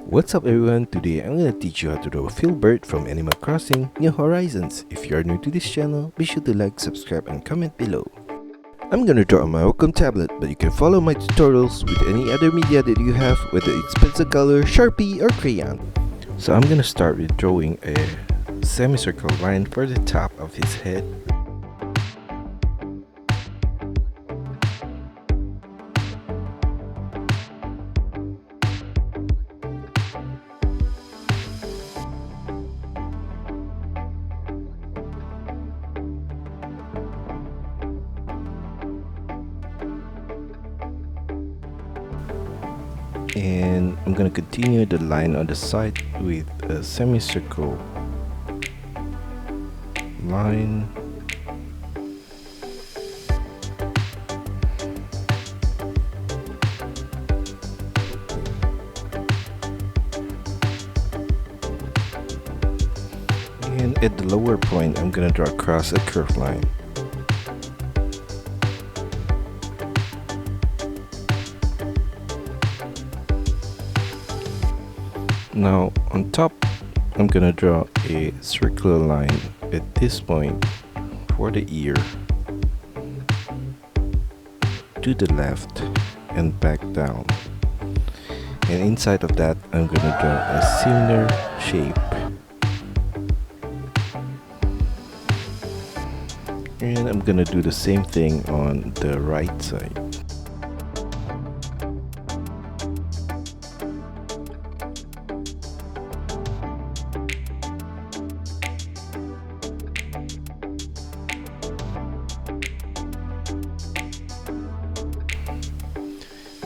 What's up everyone, today I'm gonna teach you how to draw Filbert from Animal Crossing New Horizons. If you are new to this channel, be sure to like, subscribe and comment below. I'm gonna draw on my Wacom tablet, but you can follow my tutorials with any other media that you have, whether it's pencil color, Sharpie or crayon. So I'm gonna start with drawing a semicircle line for the top of his head. And I'm gonna continue the line on the side with a semicircle line. And at the lower point, I'm gonna draw across a curved line. Now on top, I'm gonna draw a circular line at this point for the ear to the left and back down, and inside of that I'm gonna draw a similar shape, and I'm gonna do the same thing on the right side.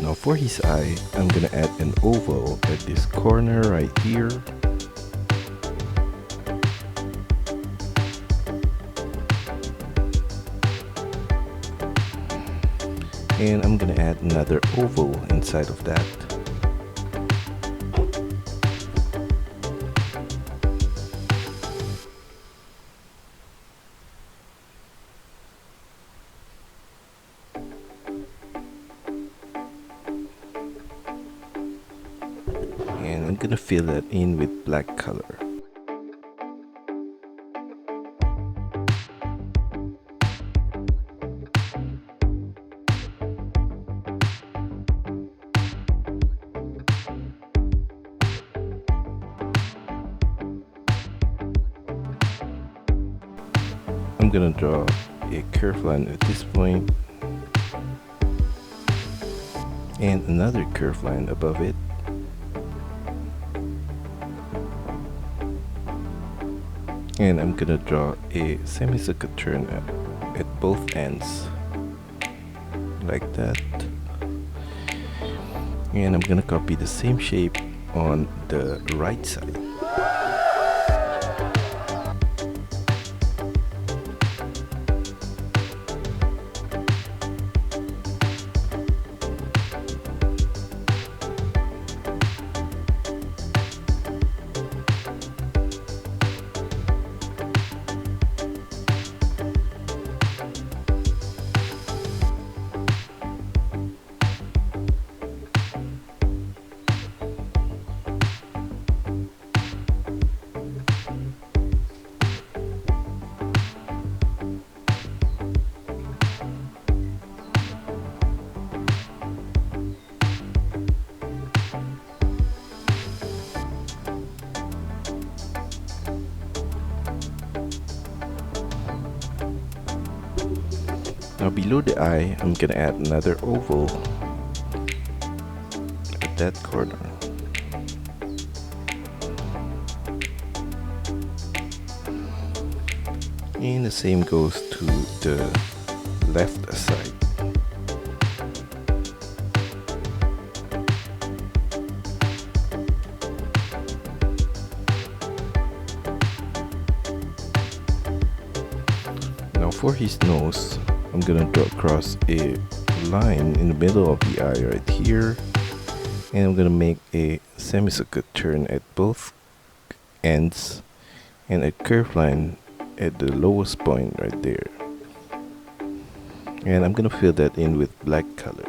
Now for his eye, I'm gonna add an oval at this corner right here. And I'm gonna add another oval inside of that. And I'm gonna fill that in with black color. I'm gonna draw a curved line at this point and another curved line above it. And I'm gonna draw a semicircle turn at both ends, like that. And I'm gonna copy the same shape on the right side. Now below the eye, I'm gonna add another oval at that corner. And the same goes to the left side. Now for his nose, I'm gonna draw across a line in the middle of the eye right here, and I'm gonna make a semicircle turn at both ends and a curved line at the lowest point right there. And I'm gonna fill that in with black color.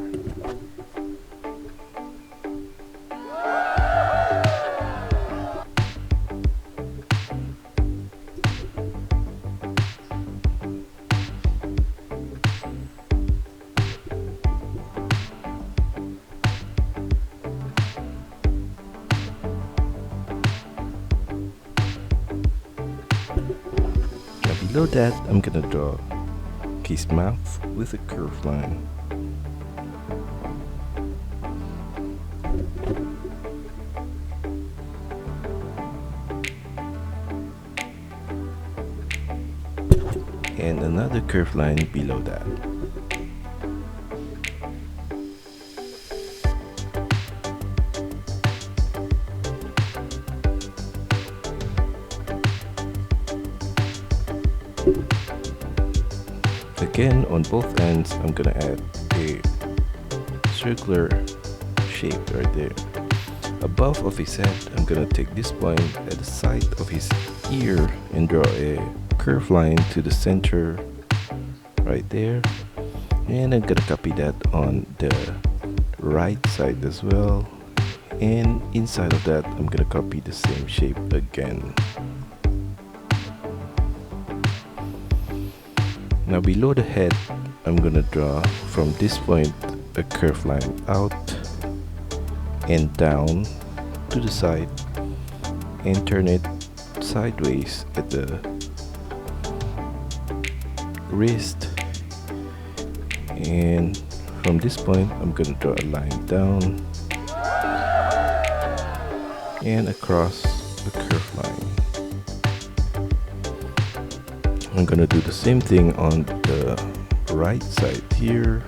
below that, I'm gonna draw his mouth with a curved line. And another curved line below that. Again, on both ends, I'm gonna add a circular shape right there. Above of his head, I'm gonna take this point at the side of his ear and draw a curved line to the center right there. And I'm gonna copy that on the right side as well. And inside of that, I'm gonna copy the same shape again. Now below the head, I'm gonna draw from this point a curved line out and down to the side and turn it sideways at the wrist. And from this point, I'm gonna draw a line down and across the curved line. I'm gonna do the same thing on the right side here.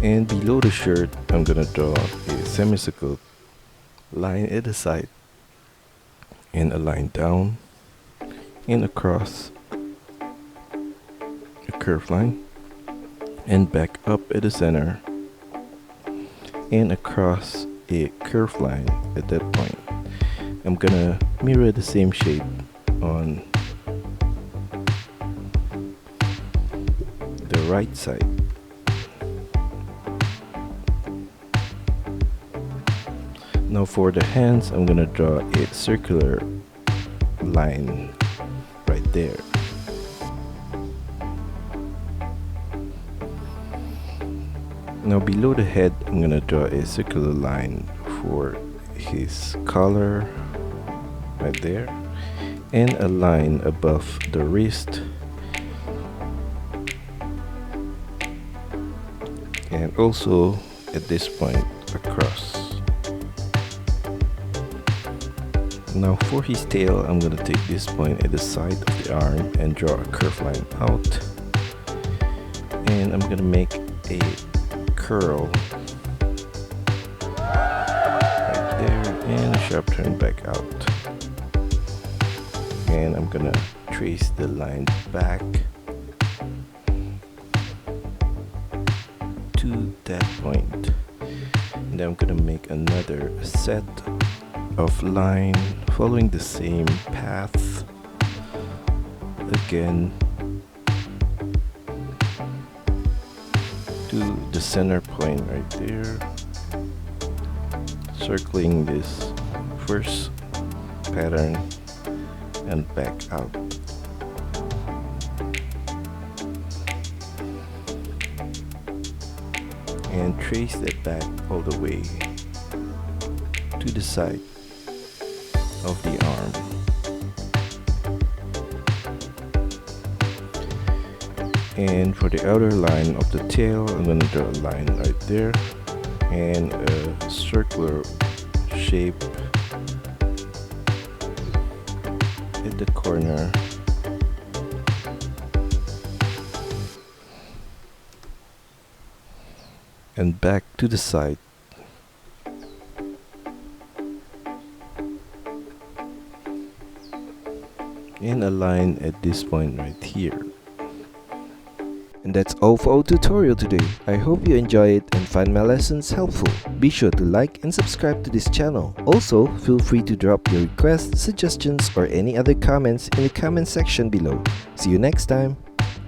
And below the shirt, I'm gonna draw a semicircle line at the side and a line down and across a curved line and back up at the center and across a curved line at that point. I'm gonna mirror the same shape on the right side. Now for the hands, I'm gonna draw a circular line right there. Now below the head, I'm gonna draw a circular line for his collar right there and a line above the wrist and also at this point across. Now for his tail, I'm gonna take this point at the side of the arm and draw a curved line out, and I'm gonna make a curl right there and a sharp turn back out. And I'm gonna trace the line back to that point. And then I'm gonna make another set of line following the same path again to the center point right there, circling this first pattern and back out. And trace that back all the way to the side of the arm. And for the outer line of the tail, I'm going to draw a line right there and a circular shape at the corner. And back to the side. And a line at this point right here. And that's all for our tutorial today. I hope you enjoy it and find my lessons helpful. Be sure to like and subscribe to this channel. Also, feel free to drop your requests, suggestions, or any other comments in the comment section below. See you next time.